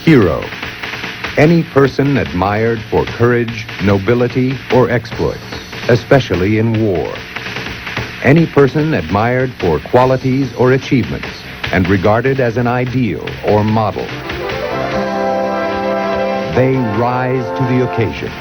Hero. Any person admired for courage, nobility, or exploits, especially in war. Any person admired for qualities or achievements and regarded as an ideal or model. They rise to the occasion.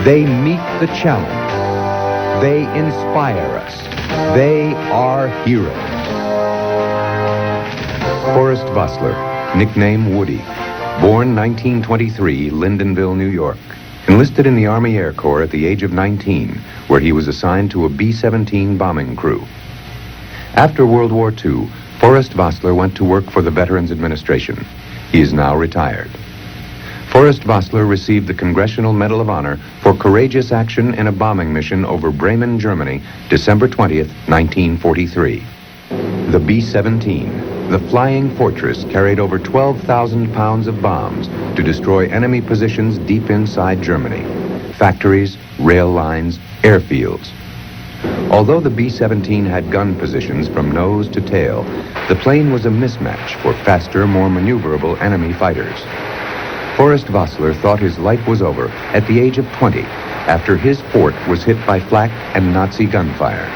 They meet the challenge. They inspire us. They are heroes. Forrest Vossler, nickname Woody. Born 1923, Lyndonville, New York. Enlisted in the Army Air Corps at the age of 19, where he was assigned to a B-17 bombing crew. After World War II, Forrest Vossler went to work for the Veterans Administration. He is now retired. Forrest Vossler received the Congressional Medal of Honor for courageous action in a bombing mission over Bremen, Germany, December 20th, 1943. The B-17, the flying fortress, carried over 12,000 pounds of bombs to destroy enemy positions deep inside Germany. Factories, rail lines, airfields. Although the B-17 had gun positions from nose to tail, the plane was a mismatch for faster, more maneuverable enemy fighters. Forrest Vossler thought his life was over at the age of 20 after his fort was hit by flak and Nazi gunfire.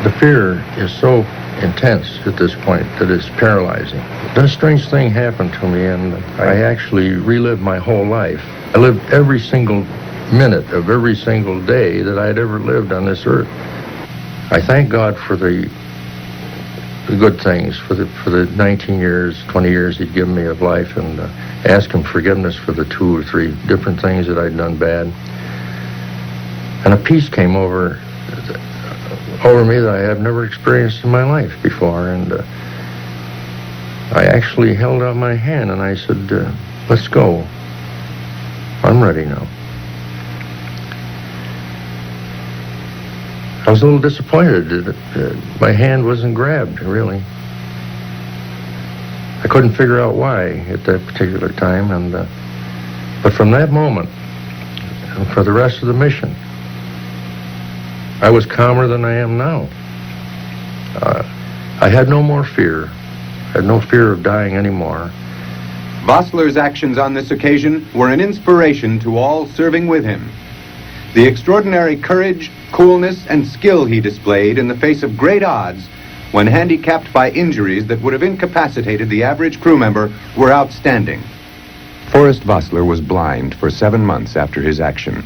The fear is so intense at this point that it's paralyzing. That strange thing happened to me, and I actually relived my whole life. I lived every single minute of every single day that I had ever lived on this earth. I thank God for the good things, for the 19 years, 20 years he'd given me of life, and ask him forgiveness for the 2 or 3 different things that I'd done bad. And a peace came over me that I have never experienced in my life before, and I actually held out my hand and I said, let's go. I'm ready now. I was a little disappointed that my hand wasn't grabbed, really. I couldn't figure out why at that particular time, but from that moment, and for the rest of the mission, I was calmer than I am now. I had no more fear. I had no fear of dying anymore. Vossler's actions on this occasion were an inspiration to all serving with him. The extraordinary courage, coolness, and skill he displayed in the face of great odds when handicapped by injuries that would have incapacitated the average crew member were outstanding. Forrest Vossler was blind for 7 months after his action,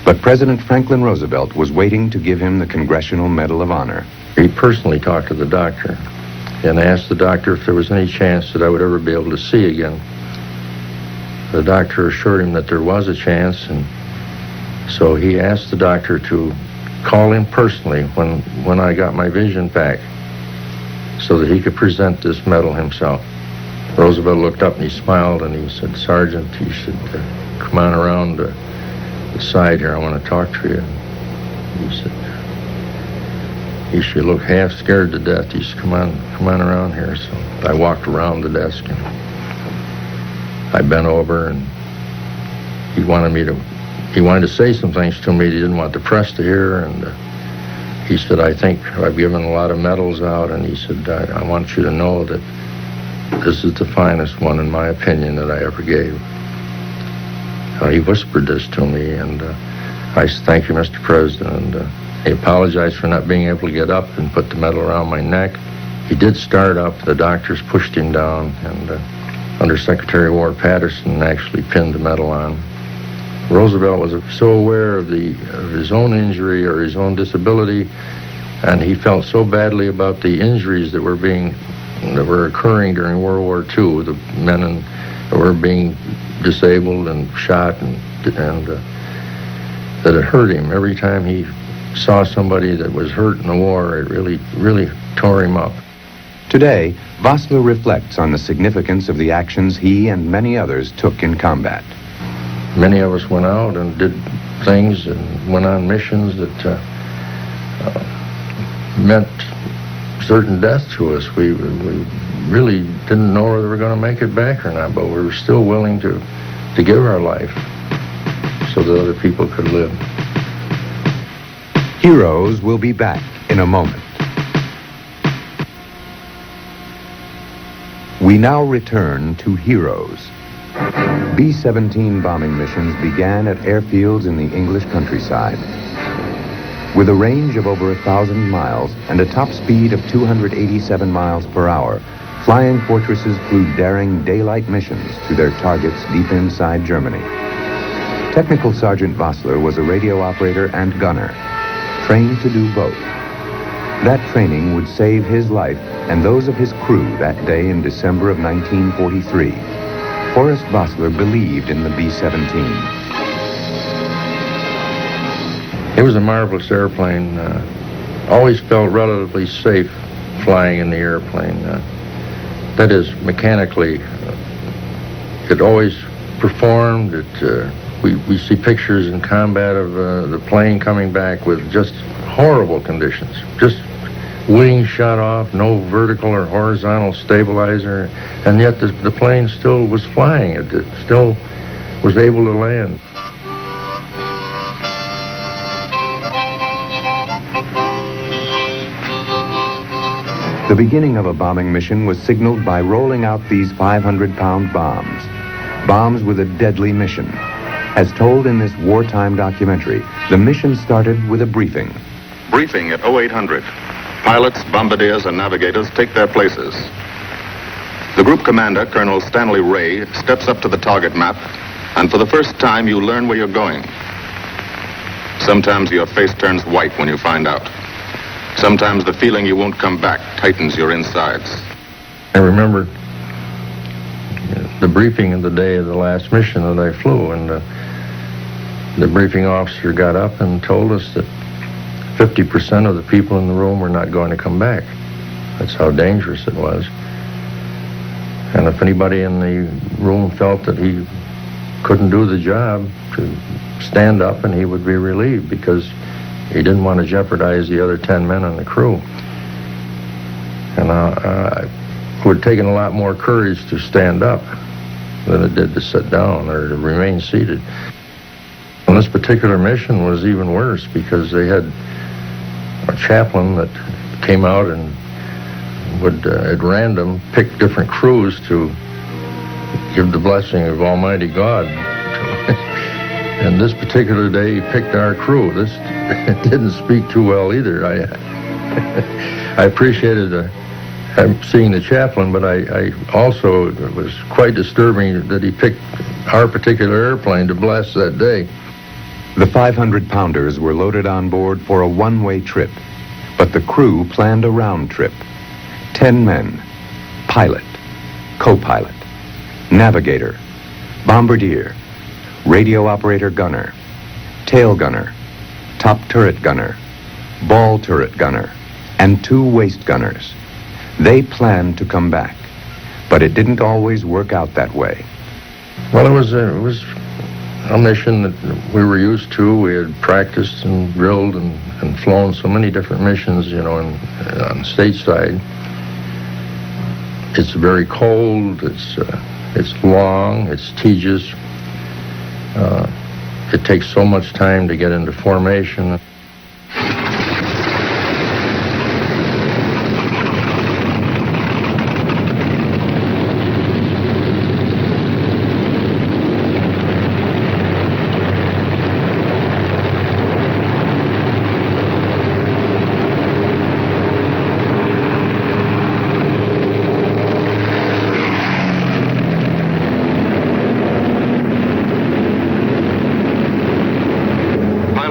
but President Franklin Roosevelt was waiting to give him the Congressional Medal of Honor. He personally talked to the doctor and asked the doctor if there was any chance that I would ever be able to see again. The doctor assured him that there was a chance, and so he asked the doctor to call him personally when I got my vision back so that he could present this medal himself. Roosevelt looked up and he smiled and he said, "Sergeant, you should come on around the side here. I want to talk to you." He said, "You should look half scared to death. You should come on around here." So I walked around the desk and I bent over, and he wanted to say some things to me he didn't want the press to hear, and he said, "I think I've given a lot of medals out," and he said, I want you to know that this is the finest one, in my opinion, that I ever gave." He whispered this to me, and I said, "Thank you, Mr. President," and he apologized for not being able to get up and put the medal around my neck. He did start up. The doctors pushed him down, and Under Secretary of War Patterson actually pinned the medal on. Roosevelt was so aware of his own injury or his own disability, and he felt so badly about the injuries that were occurring during World War II, the men that were being disabled and shot, and that it hurt him. Every time he saw somebody that was hurt in the war, it really tore him up. Today, Vossler reflects on the significance of the actions he and many others took in combat. Many of us went out and did things and went on missions that meant certain death to us. We really didn't know whether we were going to make it back or not, but we were still willing to give our life so that other people could live. Heroes will be back in a moment. We now return to heroes. B-17 bombing missions began at airfields in the English countryside. With a range of over 1,000 miles and a top speed of 287 miles per hour, flying fortresses flew daring daylight missions to their targets deep inside Germany. Technical Sergeant Vossler was a radio operator and gunner, trained to do both. That training would save his life and those of his crew that day in December of 1943. Forrest Vosler believed in the B-17. It was a marvelous airplane. Always felt relatively safe flying in the airplane. That is, mechanically, it always performed. We see pictures in combat of the plane coming back with just horrible conditions. Just wings shot off, no vertical or horizontal stabilizer, and yet the plane still was flying. It still was able to land. The beginning of a bombing mission was signaled by rolling out these 500-pound bombs. Bombs with a deadly mission. As told in this wartime documentary, the mission started with a briefing. Briefing at 0800. Pilots, bombardiers, and navigators take their places. The group commander, Colonel Stanley Ray, steps up to the target map, and for the first time you learn where you're going. Sometimes your face turns white when you find out. Sometimes the feeling you won't come back tightens your insides. I remember the briefing of the day of the last mission that I flew, and the briefing officer got up and told us that 50% of the people in the room were not going to come back. That's how dangerous it was. And if anybody in the room felt that he couldn't do the job, to stand up and he would be relieved, because he didn't want to jeopardize the other 10 men on the crew. And it would have taken a lot more courage to stand up than it did to sit down or to remain seated. And this particular mission was even worse, because they had a chaplain that came out and would, at random, pick different crews to give the blessing of Almighty God. And this particular day, he picked our crew. This didn't speak too well either. I appreciated seeing the chaplain, but I also, it was quite disturbing that he picked our particular airplane to bless that day. The 500-pounders were loaded on board for a one-way trip, but the crew planned a round trip. 10 men, pilot, co-pilot, navigator, bombardier, radio operator gunner, tail gunner, top turret gunner, ball turret gunner, and 2 waist gunners. They planned to come back, but it didn't always work out that way. Well, it was a mission that we were used to. We had practiced and drilled and flown so many different missions, you know, on the stateside. It's very cold, it's long, it's tedious. It takes so much time to get into formation.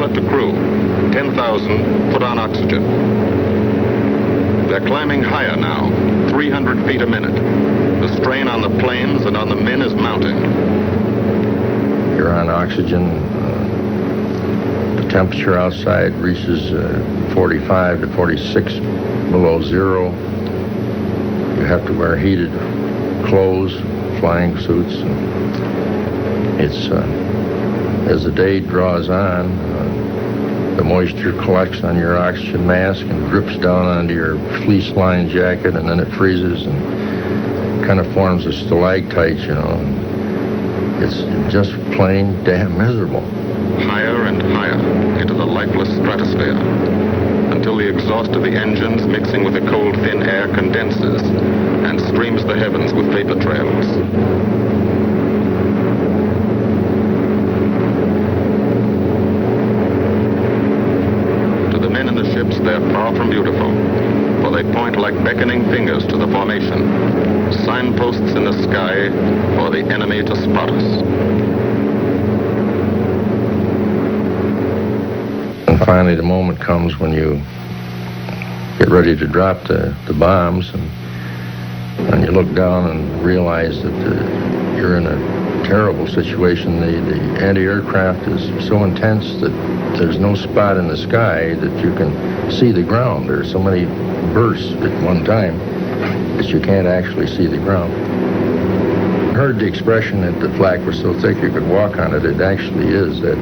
The crew, 10,000, put on oxygen. They're climbing higher now, 300 feet a minute. The strain on the planes and on the men is mounting. You're on oxygen. The temperature outside reaches 45 to 46 below zero. You have to wear heated clothes, flying suits. It's as the day draws on, the moisture collects on your oxygen mask and drips down onto your fleece-lined jacket, and then it freezes and kind of forms a stalactite, you know. It's just plain damn miserable. Higher and higher into the lifeless stratosphere. And until the exhaust of the engines mixing with the cold, thin air condenses and streams the heavens with vapor trails. To the men in the ships, they're far from beautiful, for they point like beckoning fingers to the formation, signposts in the sky for the enemy to spot us. And finally, the moment comes when you get ready to drop the bombs, and you look down and realize that you're in a terrible situation. The anti-aircraft is so intense that there's no spot in the sky that you can see the ground. There's so many bursts at one time that you can't actually see the ground. I heard the expression that the flak was so thick you could walk on it. It actually is that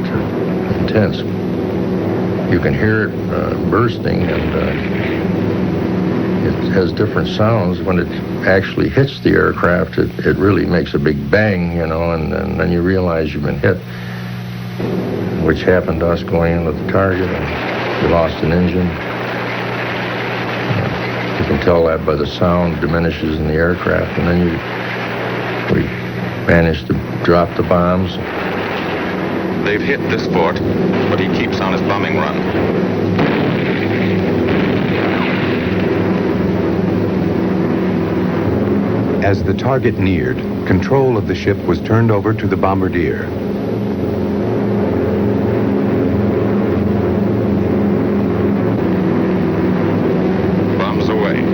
intense. You can hear it bursting, and it has different sounds. When it actually hits the aircraft, it really makes a big bang, you know, and then you realize you've been hit, which happened to us going in with the target, and we lost an engine. You can tell that by the sound diminishes in the aircraft, and then we managed to drop the bombs. They've hit this fort, but he keeps on his bombing run. As the target neared, control of the ship was turned over to the bombardier. Bombs away.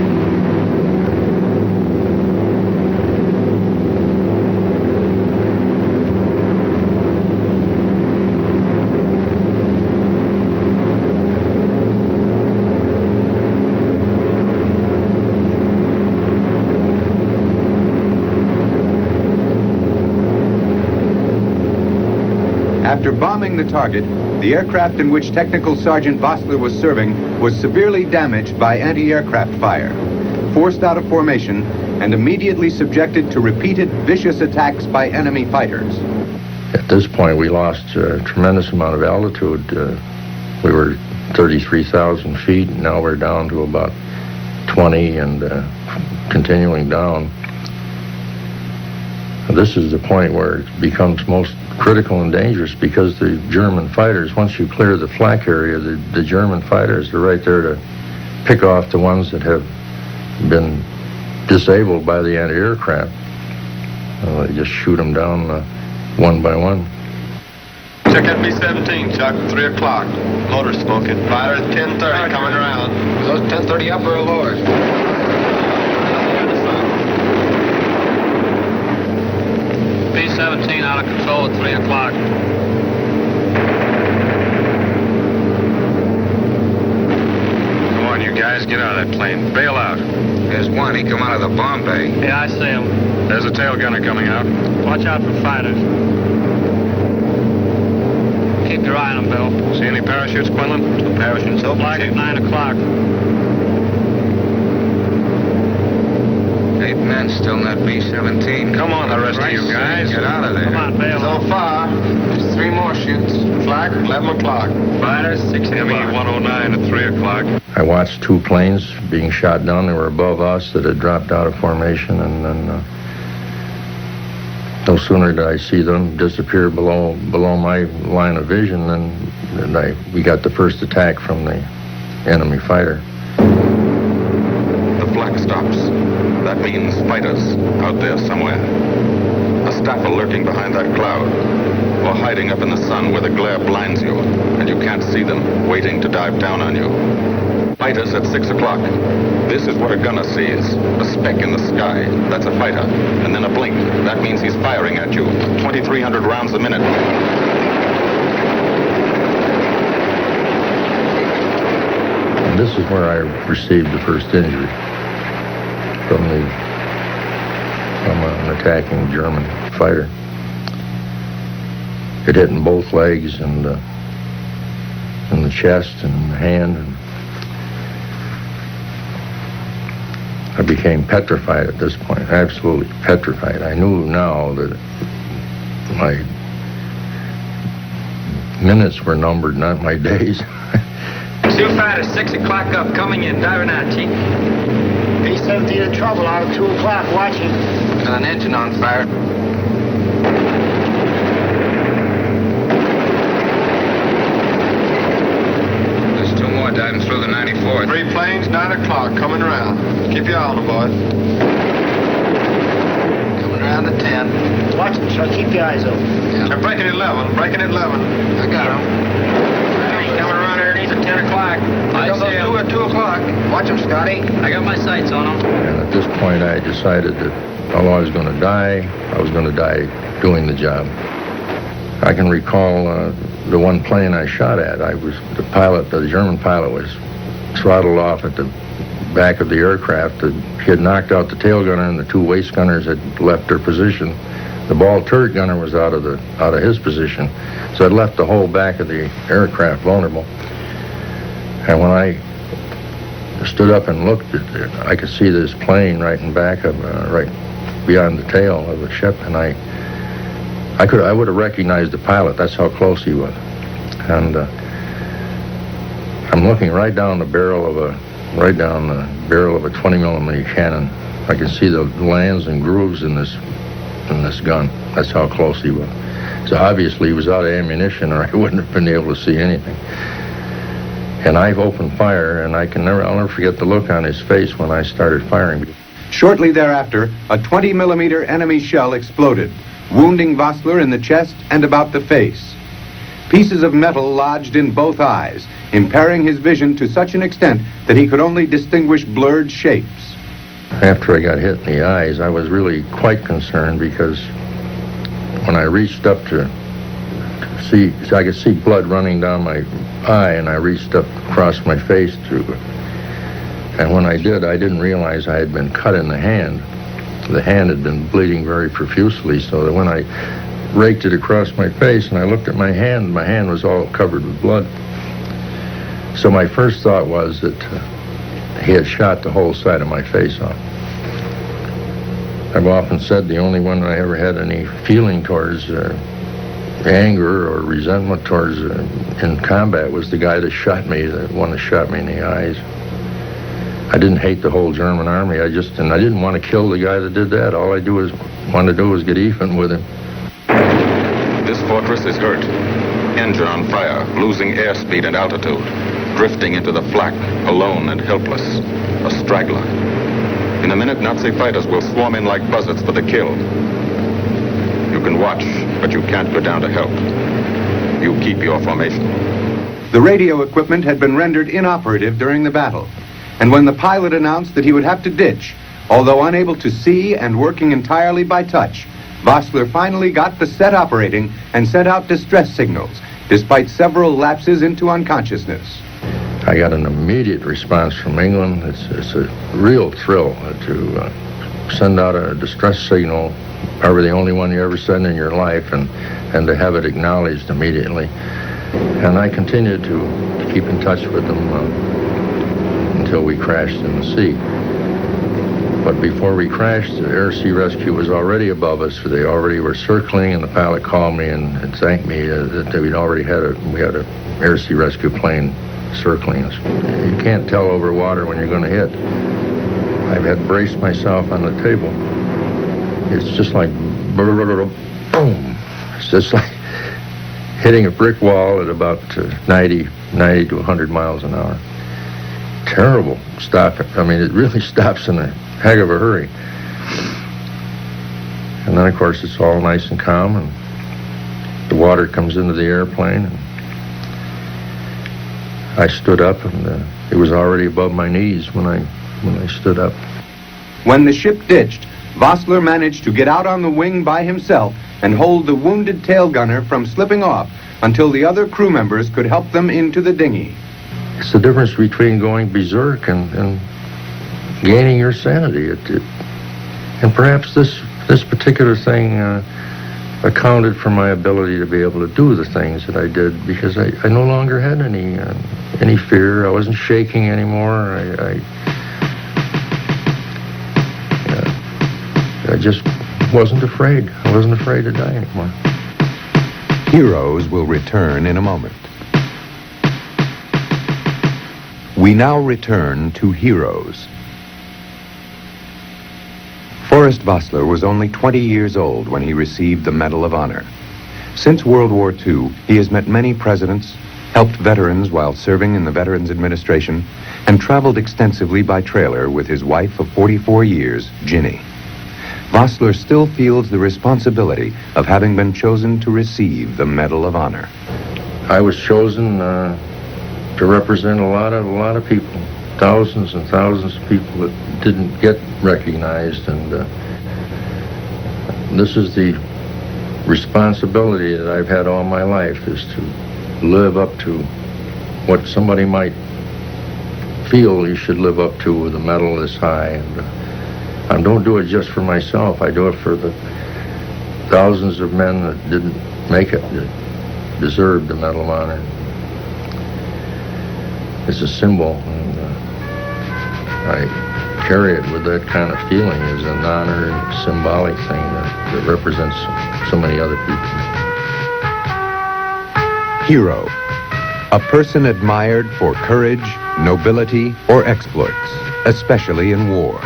After bombing the target, the aircraft in which Technical Sergeant Vossler was serving was severely damaged by anti-aircraft fire, forced out of formation, and immediately subjected to repeated vicious attacks by enemy fighters. At this point, we lost a tremendous amount of altitude. We were 33,000 feet, and now we're down to about 20 and continuing down. This is the point where it becomes most critical and dangerous, because the German fighters, once you clear the flak area, the German fighters are right there to pick off the ones that have been disabled by the anti-aircraft. They just shoot them down one by one. Check that B-17, Chuck, 3 o'clock. Motor smoking. Fighter 10:30 coming around. Those 10:30 upper or lower? B-17 out of control at 3 o'clock. Come on, you guys, get out of that plane. Bail out. There's one. He come out of the bomb bay. Yeah, I see him. There's a tail gunner coming out. Watch out for fighters. Keep your eye on them, Bill. See any parachutes, Quinlan? 2 parachutes open. Flag at 9 o'clock. 8 men still in that B-17. Come on, the rest of you guys. Get out of there. Come on, bail. So far, there's 3 more shoots. Flag, 11 o'clock. Fighters, 6 o'clock. ME-109 at 3 o'clock. I watched 2 planes being shot down. They were above us that had dropped out of formation, and then no sooner did I see them disappear below my line of vision than we got the first attack from the enemy fighter. The flak stops. That means fighters out there somewhere. A staffel lurking behind that cloud, or hiding up in the sun where the glare blinds you and you can't see them, waiting to dive down on you. Fighters at 6 o'clock. This is what a gunner sees. A speck in the sky. That's a fighter. And then a blink. That means he's firing at you. 2,300 rounds a minute. And this is where I received the first injury from an attacking German fighter. It hit in both legs and in the chest and the hand. And I became petrified at this point, absolutely petrified. I knew now that my minutes were numbered, not my days. Sioux fighter, 6 o'clock up, coming in. Diving out, Chief. B-17 in trouble out at 2 o'clock, watching. Got an engine on fire. There's 2 more diving through the 94th. 3 planes, 9 o'clock, coming around. Keep your eye on them, boys. Coming around to 10. Watch them, Chuck. Keep your eyes open. They're breaking at 11, breaking at 11. I got him. Coming around underneath at 10 o'clock. I see him. 2 at 2 o'clock. Watch him, Scotty. I got my sights on him. And at this point, I decided that although I was going to die, I was going to die doing the job. I can recall the one plane I shot at. The German pilot was throttled off at the back of the aircraft. He had knocked out the tail gunner, and the 2 waist gunners had left their position. The ball turret gunner was out of his position, so it left the whole back of the aircraft vulnerable. And when I stood up and looked at it, I could see this plane right in back of, right beyond the tail of the ship, and I would have recognized the pilot. That's how close he was. And I'm looking right down the barrel of a 20 millimeter cannon. I can see the lands and grooves in this gun. That's how close he was. So obviously he was out of ammunition, or I wouldn't have been able to see anything. And I've opened fire, and I'll never forget the look on his face when I started firing. Shortly thereafter, a 20-millimeter enemy shell exploded, wounding Vossler in the chest and about the face. Pieces of metal lodged in both eyes, impairing his vision to such an extent that he could only distinguish blurred shapes. After I got hit in the eyes, I was really quite concerned, because when I reached up to see, I could see blood running down my eye, and I reached up across my face and when I did, I didn't realize I had been cut in the hand. The hand had been bleeding very profusely, so that when I raked it across my face and I looked at my hand was all covered with blood. So my first thought was that he had shot the whole side of my face off. I've often said the only one I ever had any feeling towards anger or resentment towards in combat was the guy that shot me, the one that shot me in the eyes. I didn't hate the whole German army. I didn't want to kill the guy that did that. All I wanted to do was get even with him. This fortress is hurt. Engine on fire, losing airspeed and altitude, drifting into the flak, alone and helpless, a straggler. In a minute, Nazi fighters will swarm in like buzzards for the kill. You can watch, but you can't go down to help. You keep your formation. The radio equipment had been rendered inoperative during the battle, and when the pilot announced that he would have to ditch, although unable to see and working entirely by touch, Vossler finally got the set operating and sent out distress signals, despite several lapses into unconsciousness. I got an immediate response from England. It's a real thrill to send out a distress signal, probably the only one you ever send in your life, and to have it acknowledged immediately. And I continued to keep in touch with them until we crashed in the sea. But before we crashed, the air-sea rescue was already above us. They already were circling, and the pilot called me and thanked me that we had an air-sea rescue plane circling us. You can't tell over water when you're going to hit. I've had braced myself on the table. It's just like boom. It's just like hitting a brick wall at about 90 to 100 miles an hour. Terrible stop. I mean, it really stops in a heck of a hurry. And then, of course, it's all nice and calm, and the water comes into the airplane. And I stood up, and it was already above my knees when I stood up. When the ship ditched, Vossler managed to get out on the wing by himself and hold the wounded tail gunner from slipping off until the other crew members could help them into the dinghy. It's the difference between going berserk and gaining your sanity. And perhaps this particular thing accounted for my ability to be able to do the things that I did, because I no longer had any fear. I wasn't shaking anymore. I just wasn't afraid. I wasn't afraid to die anymore. Heroes will return in a moment. We now return to heroes. Forrest Vossler was only 20 years old when he received the Medal of Honor. Since World War II, he has met many presidents, helped veterans while serving in the Veterans Administration, and traveled extensively by trailer with his wife of 44 years, Ginny. Vossler still feels the responsibility of having been chosen to receive the Medal of Honor. I was chosen to represent a lot of people, thousands and thousands of people that didn't get recognized, and this is the responsibility that I've had all my life, is to live up to what somebody might feel you should live up to with a medal this high. And I don't do it just for myself. I do it for the thousands of men that didn't make it, that deserved the Medal of Honor. It's a symbol, and I carry it with that kind of feeling as an honor and symbolic thing that represents so many other people. Hero, a person admired for courage, nobility, or exploits, especially in war.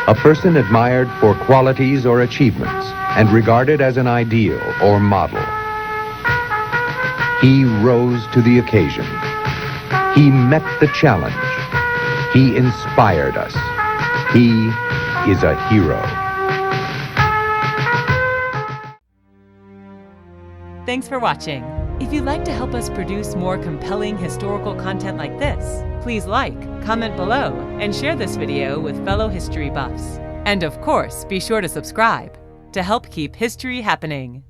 A person admired for qualities or achievements and regarded as an ideal or model. He rose to the occasion. He met the challenge. He inspired us. He is a hero. Thanks for watching. If you'd like to help us produce more compelling historical content like this, please like, comment below, and share this video with fellow history buffs. And of course, be sure to subscribe to help keep history happening.